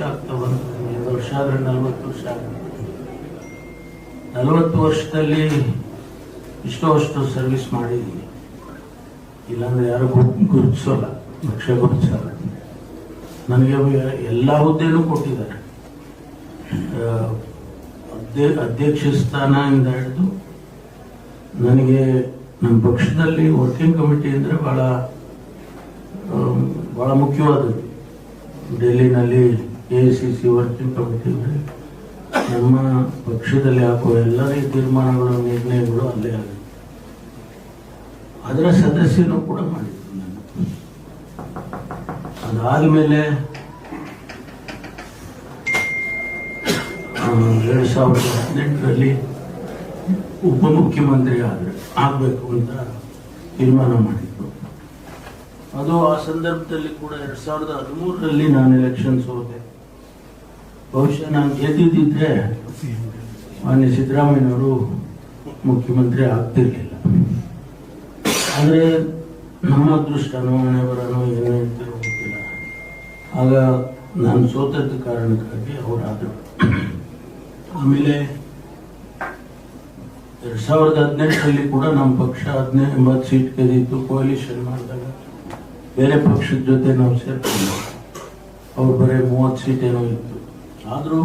ಆಗ್ತಾ ಬಂತು. 5 ವರ್ಷ ಆದ್ರೆ 40 ವರ್ಷ ಆಗುತ್ತೆ. 40 ವರ್ಷದಲ್ಲಿ ಇಷ್ಟೋ ಸರ್ವಿಸ್ ಮಾಡಿದ್ದೀನಿ. ಇಲ್ಲಾಂದ್ರೆ ಯಾರು ಗುರುತಿಸೋಲ್ಲ, ಪಕ್ಷ ಗುರುತಿಸಲ್ಲ. ನನಗೆ ಎಲ್ಲ ಹುದ್ದೆನೂ ಕೊಟ್ಟಿದ್ದಾರೆ. ಅಧ್ಯಕ್ಷ ಸ್ಥಾನದಿಂದ ಹಿಡಿದು ನನಗೆ ನಮ್ಮ ಪಕ್ಷದಲ್ಲಿ ವರ್ಕಿಂಗ್ ಕಮಿಟಿ ಅಂದರೆ ಬಹಳ ಮುಖ್ಯವಾದದ್ದು. ಡೆಲ್ಲಿನಲ್ಲಿ AICC ವರ್ಕಿಂಗ್ ಕಮಿಟಿ ಅಂದರೆ ನಮ್ಮ ಪಕ್ಷದಲ್ಲಿ ಹಾಕುವ ಎಲ್ಲರ ತೀರ್ಮಾನಗಳು, ನಿರ್ಣಯಗಳು ಅಲ್ಲೇ ಆಗುತ್ತೆ. ಅದರ ಸದಸ್ಯನೂ ಕೂಡ ಮಾಡಿದ್ರು ನಾನು. ಅದಾದ್ಮೇಲೆ 2018ರಲ್ಲಿ ಉಪಮುಖ್ಯಮಂತ್ರಿ ಆಗಬೇಕು ಅಂತ ತೀರ್ಮಾನ ಮಾಡಿದ್ರು. ಅದು ಆ ಸಂದರ್ಭದಲ್ಲಿ ಕೂಡ 2013ರಲ್ಲಿ ನಾನು ಎಲೆಕ್ಷನ್ ಸೋತೆ. ಬಹುಶಃ ನಾನು ಗೆದ್ದಿದ್ದಿದ್ರೆ ಮಾನ್ಯ ಸಿದ್ದರಾಮಯ್ಯನವರು ಮುಖ್ಯಮಂತ್ರಿ ಆಗ್ತಿರ್ಲಿಲ್ಲ. ಆದರೆ ನಮ್ಮ ಅದೃಷ್ಟನೋ ಹಣೆ ಬರನೋ ಏನೋ ಹೇಳ್ತಿರೋ ಗೊತ್ತಿಲ್ಲ. ಆಗ ನಾನು ಸೋತದ ಕಾರಣಕ್ಕಾಗಿ ಅವರಾದರು. ಆಮೇಲೆ 2018ರಲ್ಲಿ ಕೂಡ ನಮ್ಮ ಪಕ್ಷ 80 ಸೀಟ್ ಗೆದ್ದಿತ್ತು. ಕೋalition ಮಾಡಿದಾಗ ಬೇರೆ ಪಕ್ಷದ ಜೊತೆ ನಾವು ಸೇರ್ಕೊಂಡು ಅವ್ರು ಬರೀ 30 ಸೀಟ್ ಏನೋ ಇತ್ತು. ಆದರೂ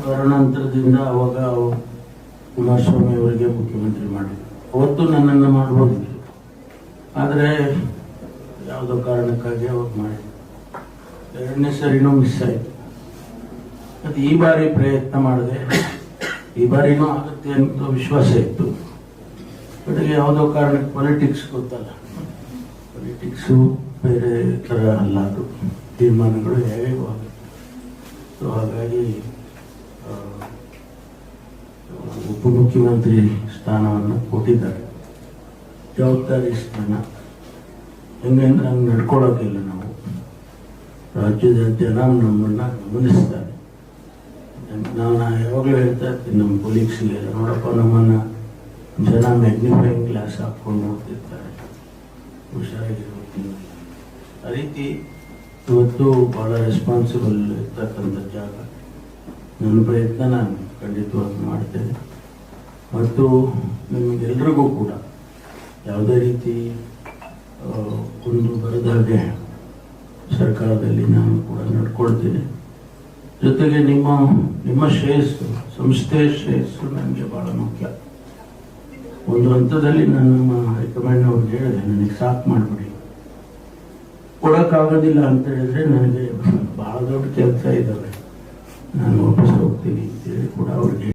ಕಾರಣಾಂತರದಿಂದ ಅವಾಗ ಕುಮಾರಸ್ವಾಮಿ ಅವರಿಗೆ ಮುಖ್ಯಮಂತ್ರಿ ಮಾಡಿದ್ರು. ಅವತ್ತು ನನ್ನನ್ನು ಮಾಡ್ಬೋದಿತ್ತು, ಆದರೆ ಯಾವುದೋ ಕಾರಣಕ್ಕಾಗಿ ಅವಾಗ ಮಾಡಿದ್ರು. 2ನೇ ಸರಿನೂ ಮಿಸ್ ಆಯಿತು. ಅದು ಈ ಬಾರಿ ಪ್ರಯತ್ನ ಮಾಡಿದೆ. ಈ ಬಾರಿನೂ ಆಗುತ್ತೆ ಅಂತ ವಿಶ್ವಾಸ ಇತ್ತು. ಬಟ್ ಯಾವುದೋ ಕಾರಣಕ್ಕೆ ಪಾಲಿಟಿಕ್ಸ್ ಗೊತ್ತಲ್ಲ, ಪಾಲಿಟಿಕ್ಸು ಬೇರೆ ಥರ ಅಲ್ಲ, ಅದು ತೀರ್ಮಾನಗಳು ಹೇಗೂ ಆಗುತ್ತೆ. ಸೊ ಹಾಗಾಗಿ ಉಪಮುಖ್ಯಮಂತ್ರಿ ಸ್ಥಾನವನ್ನು ಕೊಟ್ಟಿದ್ದಾರೆ. ಜವಾಬ್ದಾರಿ ಸ್ಥಾನ. ಹೆಂಗಂದ್ರೆ ಹಂಗೆ ನಡ್ಕೊಳ್ಳೋಕ್ಕಿಲ್ಲ ನಾವು. ರಾಜ್ಯದ ಜನ ನಮ್ಮನ್ನು ಗಮನಿಸ್ತಾರೆ. ನಾನು ಯಾವಾಗಲೂ ಹೇಳ್ತಾ ಇರ್ತೀನಿ ನಮ್ಮ ಕೊಲೀಗ್ಸ್ಗೆ, ನೋಡಪ್ಪ ನಮ್ಮನ್ನು ಜನ ಮ್ಯಾಗ್ನಿಫೈಯಿಂಗ್ ಗ್ಲಾಸ್ ಹಾಕ್ಕೊಂಡು ನೋಡ್ತಿರ್ತಾರೆ, ಹುಷಾರಾಗಿರ್ಬೇಕು. ಆ ರೀತಿ ಇವತ್ತು ಭಾಳ ರೆಸ್ಪಾನ್ಸಿಬಲ್ ಇರ್ತಕ್ಕಂಥ ಜಾಗ. ನನ್ನ ಪ್ರಯತ್ನ ನಾನು ಖಂಡಿತವಾಗಿ ಮಾಡ್ತೇನೆ. ಮತ್ತು ನಿಮಗೆಲ್ರಿಗೂ ಕೂಡ ಯಾವುದೇ ರೀತಿ ಒಂದು ಬರದ ಹಾಗೆ ಸರ್ಕಾರದಲ್ಲಿ ನಾನು ಕೂಡ ನಡ್ಕೊಳ್ತೀನಿ. ಜೊತೆಗೆ ನಿಮ್ಮ ಶ್ರೇಯಸ್ಸು, ಸಂಸ್ಥೆಯ ಶ್ರೇಯಸ್ಸು ನನಗೆ ಭಾಳ ಮುಖ್ಯ. ಒಂದು ಹಂತದಲ್ಲಿ ನಾನು ನಮ್ಮ ಹೈಕಮಾಂಡ್ ಅವ್ರಿಗೆ ಹೇಳಿದೆ, ನನಗೆ ಸಾಕು ಮಾಡಿಬಿಡಿ, ಕೊಡೋಕ್ಕಾಗೋದಿಲ್ಲ ಅಂತ ಹೇಳಿದ್ರೆ ನನಗೆ ಭಾಳ ದೊಡ್ಡ ಕೆಲಸ ಇದ್ದಾವೆ.